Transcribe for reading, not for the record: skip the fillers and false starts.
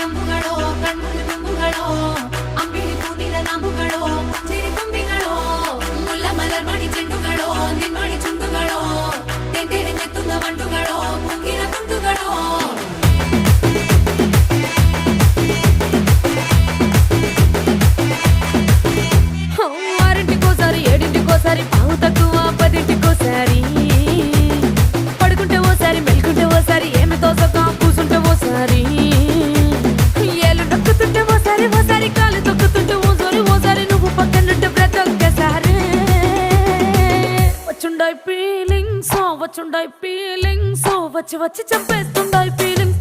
ಅಂಬುಗಳೋ ಕಣ್ಮುಂದು ತುಂಬುಗಳೋ ಅಂಬಿಳಿ ಹೂವಿನ ನಾಂಬುಗಳೋ ಚಿರಿ ಕೊಂಬಿಗಳೋ ಮುಲ್ಲ ಮಲರ್ ಮಣಿ ಚೆಂಡುಗಳೋ ನಿನ್ಮಣಿ ಚುಂಡುಗಳೋ ತೆಂತೆರೆ ನೆತ್ತುದ ಮಂಡುಗಳೋ ಮುಂಗಿನ ತುಂಡುಗಳೋ ఆరింటికోసారి ఏడింటికోసారి పావు తక్కువ పదింటికోసారి పడుకుంటే ఓసారి మెలుకుంటే ఓసారి ఏమి తోసక కూసుంటే ఓసారి ఏళ్ళు నొక్కుతుంటే ఓసారి ఓసారి కాలు తొక్కుతుంటే ఓసారి నువ్వు పక్కనుంటే బ్రతొక్కసారి వచ్చుండాయి ఫీలింగ్స్ వచ్చి వచ్చి చంపేస్తుండాయి ఫీలింగ్స్